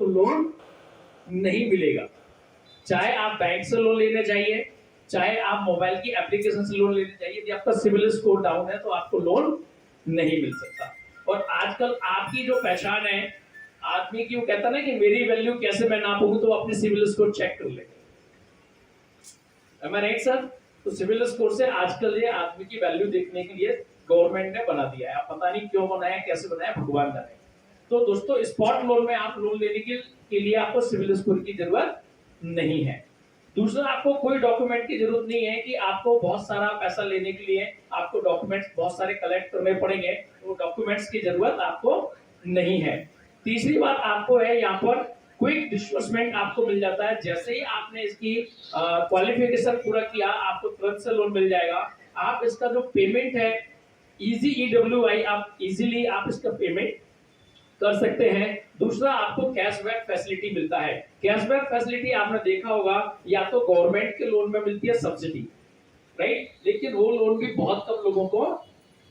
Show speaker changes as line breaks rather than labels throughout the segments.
आपको लोन नहीं मिलेगा। चाहे आप बैंक से लोन लेने जाइए, चाहे आप मोबाइल की एप्लीकेशन से लोन लेने जाइए, यदि आपका सिविल स्कोर डाउन है तो आपको लोन नहीं मिल सकता। और आजकल आपकी जो पहचान है, आदमी की वो कहता ना कि मेरी वैल्यू कैसे मैं नापूंगा, तो अपनी सिविल स्कोर चेक कर ले। Am I right, sir? तो सिविल स्कोर से आजकल ये आदमी की वैल्यू देखने के लिए गवर्नमेंट ने बना दिया है। आप पता नहीं क्यों बनाया, कैसे बनाया, भगवान जाने। तो दोस्तों, स्पॉट लोन में आप लोन लेने के लिए आपको सिविल स्कोर की जरूरत नहीं है। दूसरा, आपको कोई डॉक्यूमेंट की जरूरत नहीं है कि आपको बहुत सारा पैसा लेने के लिए आपको डॉक्यूमेंट्स बहुत सारे कलेक्ट करने पड़ेंगे, तो डॉक्यूमेंट्स की जरूरत आपको नहीं है। तीसरी बात आपको है, यहाँ पर क्विक डिस्बर्समेंट आपको मिल जाता है। जैसे ही आपने इसकी क्वालिफिकेशन पूरा किया, आपको तुरंत से लोन मिल जाएगा। आप इसका जो पेमेंट है, इजी EWI, आप इजीली आप इसका पेमेंट कर सकते हैं। दूसरा, आपको कैशबैक फैसिलिटी मिलता है। कैशबैक फैसिलिटी आपने देखा होगा, या तो गवर्नमेंट के लोन में मिलती है सब्सिडी, राइट, लेकिन वो लोन भी बहुत कम लोगों को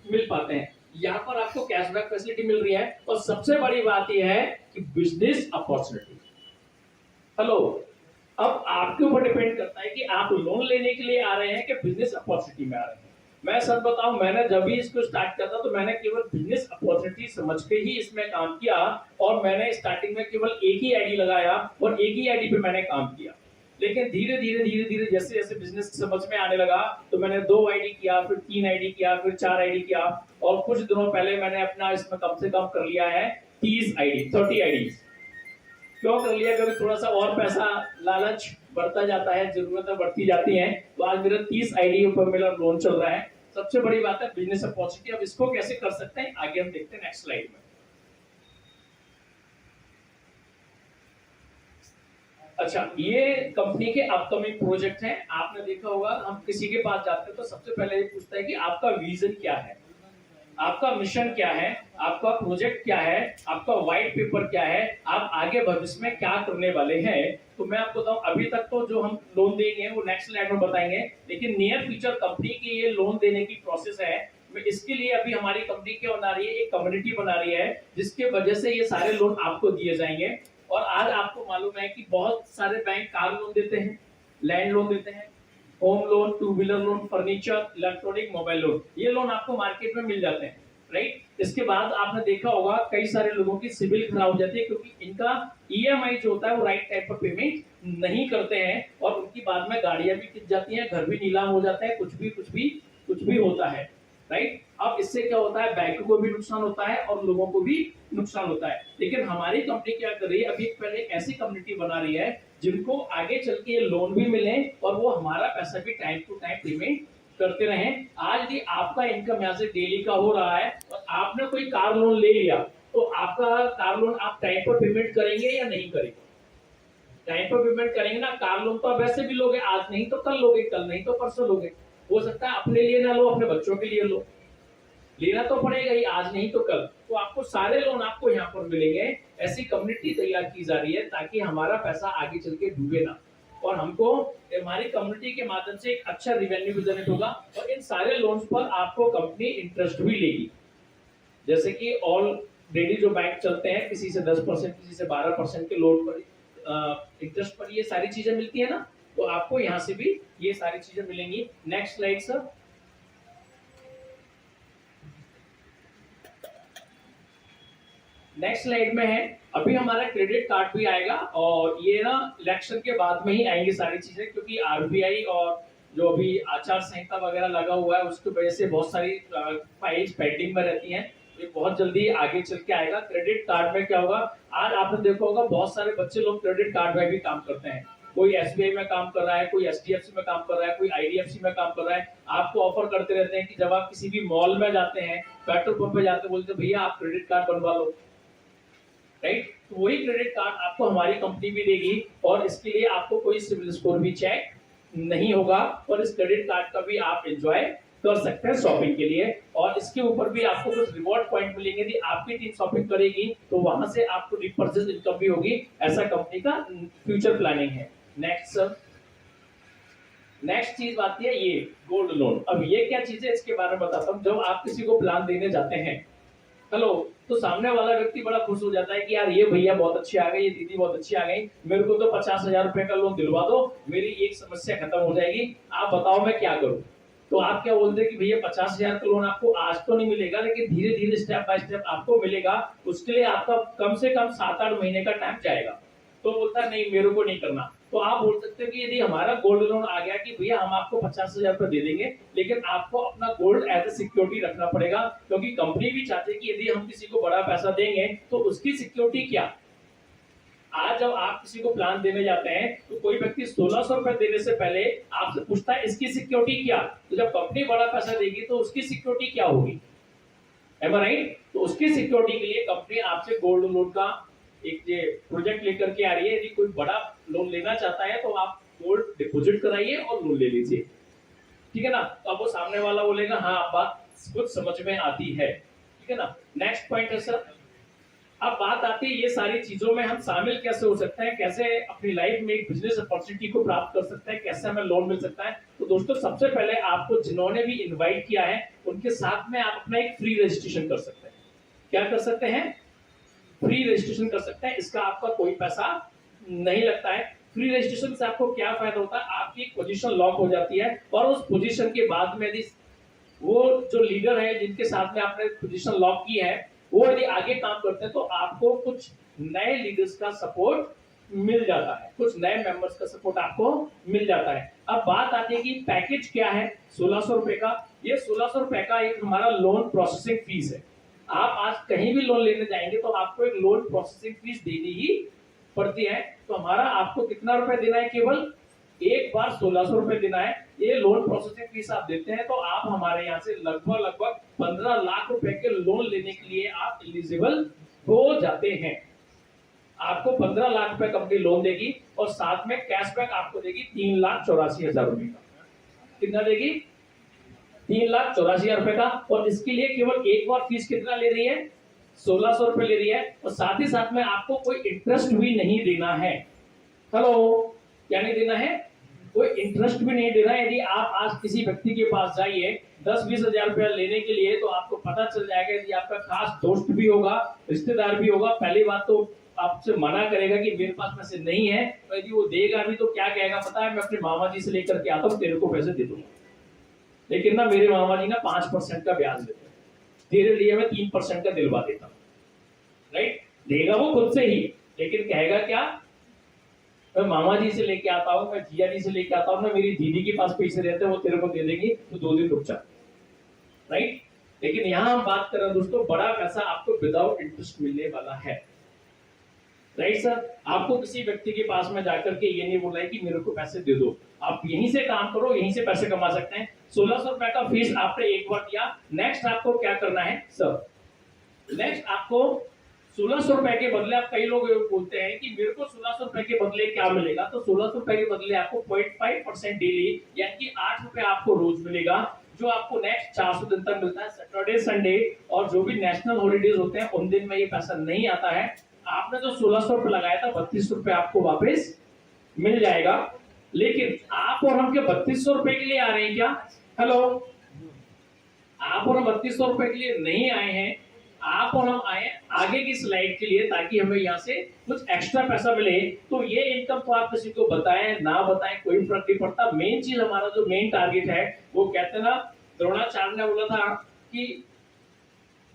मिल पाते हैं। यहाँ पर आपको कैशबैक फैसिलिटी मिल रही है। और सबसे बड़ी बात यह है कि बिजनेस अपॉर्चुनिटी। हेलो, अब आपके ऊपर डिपेंड करता है कि आप लोन लेने के लिए आ रहे हैं कि बिजनेस अपॉर्चुनिटी में आ रहे हैं। मैं सच बताऊं, मैंने जब भी इसको स्टार्ट किया था तो मैंने केवल बिजनेस अपॉर्चुनिटी समझ के ही इसमें काम किया। और मैंने स्टार्टिंग में केवल एक ही आईडी लगाया और एक ही आईडी पे मैंने काम किया। लेकिन धीरे धीरे जैसे जैसे बिजनेस समझ में आने लगा, तो मैंने 2 आईडी किया, फिर 3 आईडी किया, फिर 4 आईडी किया। और कुछ दिनों पहले मैंने अपना इसमें कम से कम कर लिया है 30 आईडी। क्यों कर लिया? क्योंकि थोड़ा सा और पैसा, लालच बढ़ता जाता है, जरूरतें बढ़ती जाती हैं। तो आज मेरा 30 आईडी ऊपर मेरा लोन चल रहा है। सबसे बड़ी बात है बिजनेस अपॉर्चुनिटी। अब इसको कैसे कर सकते हैं, आगे हम देखते हैं नेक्स्ट स्लाइड में। अच्छा, ये कंपनी के अपकमिंग प्रोजेक्ट हैं। आपने देखा होगा, हम किसी के पास जाते हैं तो सबसे पहले ये पूछता है कि आपका विजन क्या है, आपका मिशन क्या है, आपका प्रोजेक्ट क्या है, आपका व्हाइट पेपर क्या है, आप आगे भविष्य में क्या करने वाले हैं। तो मैं आपको बताऊं, अभी तक तो जो हम लोन देंगे वो नेक्स्ट स्लाइड में बताएंगे, लेकिन नियर फ्यूचर कंपनी की ये लोन देने की प्रोसेस है। इसके लिए अभी हमारी कंपनी क्या बना रही है, एक कम्युनिटी बना रही है, जिसके वजह से ये सारे लोन आपको दिए जाएंगे। और आज आपको मालूम है कि बहुत सारे बैंक कार लोन देते हैं, लैंड लोन देते हैं, home loan, 2 wheeler loan, furniture, electronic, mobile loan, ये लोन आपको मार्केट में मिल जाते हैं, राइट। इसके बाद आपने देखा होगा कई सारे लोगों की सिविल खराब हो जाती है, क्योंकि इनका EMI जो होता है वो राइट टाइम पर पेमेंट नहीं करते हैं, और उनकी बाद में गाड़ियां भी टिक जाती हैं, घर भी नीलाम हो जाता है, कुछ भी होता है, राइट। अब इससे क्या होता है, बैंक को भी नुकसान होता है और लोगों को भी नुकसान होता है। लेकिन हमारी कंपनी क्या कर रही है, अभी पहले ऐसी कम्युनिटी बना रही है जिनको आगे चल के लोन भी मिले और वो हमारा पैसा भी टाइम टू टाइम पेमेंट करते रहें। आज भी आपका इनकम यहाँ से डेली का हो रहा है और आपने कोई कार लोन ले लिया, तो आपका कार लोन आप टाइम पर पेमेंट करेंगे या नहीं करेंगे? टाइम पर पेमेंट करेंगे ना। कार लोन तो आप वैसे भी लोगे, आज नहीं तो कल लोगे, कल नहीं तो परसों लोगे। हो सकता है अपने लिए ना लो, अपने बच्चों के लिए लो, लेना तो पड़ेगा ही, आज नहीं तो कल। तो आपको सारे लोन आपको यहाँ पर मिलेंगे। ऐसी कम्युनिटी तैयार की जा रही है ताकि हमारा पैसा आगे चल के डूबे ना, और हमको हमारी कम्युनिटी के माध्यम से एक अच्छा रिवेन्यू भी जनरेट होगा। और इन सारे लोन्स पर आपको कंपनी इंटरेस्ट भी लेगी। जैसे कि ऑलरेडी जो बैंक चलते हैं, किसी से 10%, किसी से 12% के लोन पर इंटरेस्ट पर ये सारी चीजें मिलती है ना, तो आपको यहाँ से भी ये सारी चीजें मिलेंगी। Next slide sir. Next slide में है, अभी हमारा क्रेडिट कार्ड भी आएगा, और ये ना इलेक्शन के बाद में ही आएंगी सारी चीजें, क्योंकि RBI और जो अभी आचार संहिता वगैरह लगा हुआ है उसकी वजह से बहुत सारी फाइल्स पेंडिंग में रहती हैं। ये बहुत जल्दी आगे चल के आएगा। क्रेडिट कार्ड में क्या होगा, आज आपने देखा होगा बहुत सारे बच्चे लोग क्रेडिट कार्ड में भी काम करते हैं। कोई SBI में काम कर रहा है, कोई HDFC में काम कर रहा है, कोई IDFC में काम कर रहा है। आपको ऑफर करते रहते हैं कि जब आप किसी भी मॉल में जाते हैं, पेट्रोल पंप पे जाते हैं, बोलते हैं भैया आप क्रेडिट कार्ड बनवा लो, राइट। तो वही क्रेडिट कार्ड आपको हमारी कंपनी भी देगी, और इसके लिए आपको कोई सिविल स्कोर भी चेक नहीं होगा, और इस क्रेडिट कार्ड का भी आप एंजॉय कर सकते हैं शॉपिंग के लिए। और इसके ऊपर भी आपको कुछ रिवॉर्ड पॉइंट मिलेंगे। यदि आपकी टीम शॉपिंग करेगी तो वहां से आपको रिपर्चेज इनकम भी होगी। ऐसा कंपनी का फ्यूचर प्लानिंग है। Next sir. नेक्स्ट चीज आती है ये गोल्ड लोन। अब ये क्या चीज है, इसके बारे में बताता हूँ। जब आप किसी को प्लान देने जाते हैं हेलो, तो सामने वाला व्यक्ति बड़ा खुश हो जाता है कि यार ये भैया बहुत अच्छे आ गए, ये दीदी बहुत अच्छी आ गई, मेरे को तो 50,000 रुपए का लोन दिलवा दो, मेरी एक समस्या खत्म हो जाएगी, आप बताओ मैं क्या करूं। तो आप क्या बोलते हैं कि भैया 50,000 का लोन आपको आज तो नहीं मिलेगा, लेकिन धीरे धीरे स्टेप बाय स्टेप आपको मिलेगा, उसके लिए आपका कम से कम 7-8 महीने का टाइम जाएगा। तो बोलता है नहीं मेरे को नहीं करना। तो आप बोल सकते हो कि यदि हमारा गोल्ड लोन आ गया कि भैया हम आपको 50,000 रुपए दे देंगे, लेकिन आपको अपना गोल्ड एज ए सिक्योरिटी रखना पड़ेगा, क्योंकि कंपनी भी चाहती है कि यदि हम किसी को बड़ा पैसा देंगे तो उसकी सिक्योरिटी क्या। आज जब आप किसी को प्लान देने जाते हैं तो कोई व्यक्ति 1,600 रुपए देने से पहले आपसे पूछता है इसकी सिक्योरिटी क्या। तो जब कंपनी बड़ा पैसा देगी तो उसकी सिक्योरिटी क्या होगी, एम आई राइट। तो उसकी सिक्योरिटी के लिए कंपनी आपसे गोल्ड लोन का एक ये प्रोजेक्ट लेकर के आ रही है। यदि कोई बड़ा लोन लेना चाहता है तो आप गोल्ड डिपॉजिट कराइए और लोन ले लीजिए, ठीक है ना। तो अब वो सामने वाला बोलेगा हाँ बात कुछ समझ में आती है, ठीक है ना। नेक्स्ट पॉइंट है सर, अब बात आती है ये सारी चीजों में हम शामिल कैसे हो सकते हैं, कैसे अपनी लाइफ में एक बिजनेस अपॉर्चुनिटी को प्राप्त कर सकते हैं, कैसे हमें लोन मिल सकता है। तो दोस्तों सबसे पहले आपको जिन्होंने भी इनवाइट किया है उनके साथ में आप अपना एक फ्री रजिस्ट्रेशन कर सकते हैं। क्या कर सकते हैं, फ्री रजिस्ट्रेशन कर सकते हैं, इसका आपका कोई पैसा नहीं लगता है। फ्री रजिस्ट्रेशन से आपको क्या फायदा होता है, आपकी पोजीशन लॉक हो जाती है और उस पोजीशन के बाद में यदि वो जो लीडर है जिनके साथ में आपने पोजीशन लॉक की है वो यदि आगे काम करते हैं तो आपको कुछ नए लीडर्स का सपोर्ट मिल जाता है, कुछ नए मेंबर्स का सपोर्ट आपको मिल जाता है। अब बात आती है कि पैकेज क्या है 1,600 रुपए का। ये 1,600 रुपए का एक हमारा लोन प्रोसेसिंग फीस है। आप आज कहीं भी लोन लेने जाएंगे तो आपको एक लोन प्रोसेसिंग फीस देनी ही पड़ती है। तो हमारा आपको कितना रुपए देना है, केवल एक बार 1,600 रुपए देना है। ये लोन प्रोसेसिंग फीस आप देते हैं तो आप हमारे यहाँ से लगभग 15 लाख रुपए के लोन लेने के लिए आप एलिजिबल हो जाते हैं। आपको 15 लाख रुपए कंपनी लोन देगी और साथ में कैशबैक आपको देगी 3,84,000 रुपए का। कितना देगी, 3,84,000 रुपए का। और इसके लिए केवल एक बार फीस कितना ले रही है, 1,600 रुपए ले रही है, और साथ ही साथ में आपको कोई इंटरेस्ट भी नहीं देना है। हेलो, क्या नहीं देना है, कोई इंटरेस्ट भी नहीं देना है। यदि आप आज किसी व्यक्ति के पास जाइए 10-20 हजार रुपया लेने के लिए तो आपको पता चल जाएगा यदि आपका खास दोस्त भी होगा, रिश्तेदार भी होगा, पहली बात तो आपसे मना करेगा कि मेरे पास पैसे नहीं है। तो यदि वो देगा भी तो क्या कहेगा पता है, मैं अपने मामा जी से लेकर के आता हूँ, तेरे को पैसे दे दूंगा, लेकिन ना मेरे मामा जी ना 5% का ब्याज देते हैं, तेरे लिए मैं 3% का दिलवा देता हूँ, राइट। देगा वो खुद से ही, लेकिन कहेगा क्या, मैं मामा जी से लेके आता हूँ, मैं जिया जी से लेके आता हूँ, मैं मेरी दीदी के पास पैसे रहते हैं वो तेरे को दे देंगी, तो 2 दिन रुक जा, राइट। लेकिन यहाँ हम बात कर रहे हैं दोस्तों, बड़ा पैसा आपको विदाउट इंटरेस्ट मिलने वाला है, राइट सर। आपको किसी व्यक्ति के पास में जाकर के ये नहीं बोला है कि मेरे को पैसे दे दो, आप यहीं से काम करो, यहीं से पैसे कमा सकते हैं। 1,600 रुपए का फीस आपने एक बार दिया। नेक्स्ट आपको क्या करना है सर, नेक्स्ट आपको 1,600 रुपए के बदले, आप कई लोग बोलते हैं कि मेरे को 1,600 रुपए के बदले क्या मिलेगा, तो 1,600 रुपए के बदले आपको 0.5% डेली यानी कि 8 रुपए आपको रोज मिलेगा, जो आपको नेक्स्ट 400 दिन तक मिलता है। सैटरडे संडे और जो भी नेशनल हॉलीडेज होते हैं उन दिन में ये पैसा नहीं आता है। आपने जो 1,600 रुपए लगाया था 32 रुपए आपको वापस मिल जाएगा। लेकिन आप और हम के 3200 रुपए के लिए आ रहे हैं क्या, हेलो, आप और हम 3200 रुपए के लिए नहीं आए हैं, आप और हम आए आगे की स्लाइड के लिए, ताकि हमें यहाँ से कुछ एक्स्ट्रा पैसा मिले। तो ये इनकम तो आप किसी को बताएं ना बताएं कोई फर्क नहीं पड़ता। मेन चीज हमारा जो मेन टारगेट है वो कहते हैं ना, द्रोणाचार्य ने बोला था कि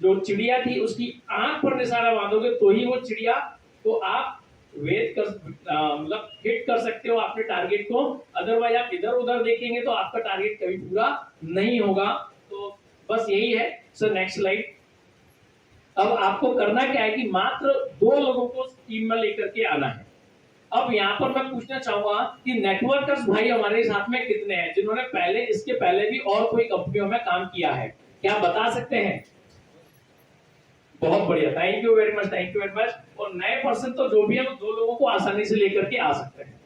जो चिड़िया थी उसकी आंख पर निशाना बांधोगे तो ही वो चिड़िया को आप वेद कर मतलब हिट कर सकते हो अपने टारगेट को, अदरवाइज आप इधर उधर देखेंगे तो आपका टारगेट कभी पूरा नहीं होगा। तो बस यही है सर। Next slide. अब आपको करना क्या है कि मात्र 2 लोगों को टीम में लेकर के आना है। अब यहाँ पर मैं पूछना चाहूंगा कि नेटवर्कर्स भाई हमारे साथ में कितने हैं जिन्होंने पहले इसके पहले भी और कोई कंपनियों में काम किया है, क्या बता सकते हैं? बहुत बढ़िया, thank you very much, thank you very much. और नए पर्सन तो जो भी है वो 2 लोगों को आसानी से लेकर के आ सकते हैं।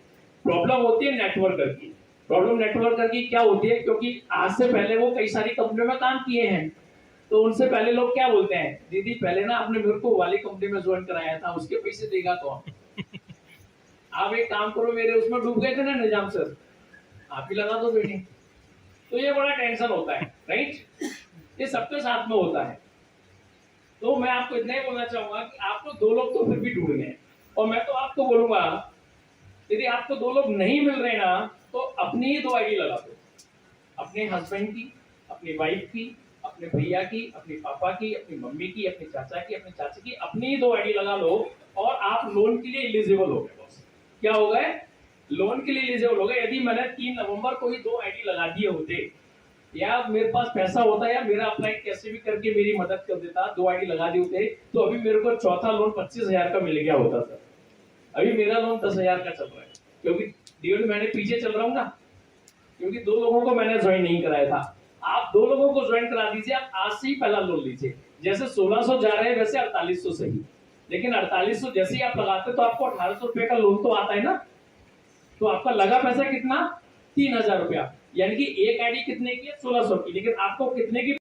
प्रॉब्लम होती है नेटवर्कर की। प्रॉब्लम नेटवर्कर की क्या होती है, क्योंकि आज से पहले वो कई सारी कंपनियों में काम किए हैं, तो उनसे पहले लोग क्या बोलते हैं, दीदी पहले ना आपने मेरे को वाली कंपनी में ज्वाइन कराया था, उसके पैसे देगा कौन? आप एक काम करो, मेरे उसमें डूब गए थे ना निजाम सर, आप ही लगा दो बेटे। तो ये बड़ा टेंशन होता है, राइट। ये सबके साथ में होता है। तो मैं आपको इतना ही बोलना चाहूंगा कि आपको 2 लोग तो फिर भी ढूंढ गए, और मैं तो आपको बोलूंगा यदि आपको 2 लोग नहीं मिल रहे ना, तो अपनी ही 2 आईडी लगा दो, अपने हस्बैंड की, अपनी वाइफ की, अपने भैया की, अपने पापा की, अपनी मम्मी की, अपने चाचा की, अपने चाची की, अपनी ही 2 आईडी लगा लो, और आप लोन के लिए एलिजिबल हो गए बॉस। क्या हो गए? लोन के लिए एलिजिबल हो गए। यदि मैंने 3 नवंबर को ही 2 आईडी लगा दिए होते, या मेरे पास पैसा होता, या मेरा अप्लाई कैसे भी करके मेरी मदद कर देता, 2 आईडी लगा दिए होते, तो अभी मेरे को चौथा लोन 25,000 का मिल गया होता सर। अभी मेरा लोन 10,000 का चल रहा है, क्योंकि 1.5 महीने पीछे चल रहा हूँ ना, क्योंकि 2 लोगों को मैंने ज्वाइन नहीं कराया था। आप 2 लोगों को ज्वाइन करा दीजिए, आप आज से ही पहला लोन लीजिए। जैसे 1600 जा रहे हैं वैसे 4800 सही, लेकिन 4800 जैसे ही आप लगाते तो आपको 1800 रुपए का लोन तो आता है ना। तो आपका लगा पैसा कितना? 3000 रुपया, यानी कि एक आईडी कितने की है? 1600 की, लेकिन आपको कितने की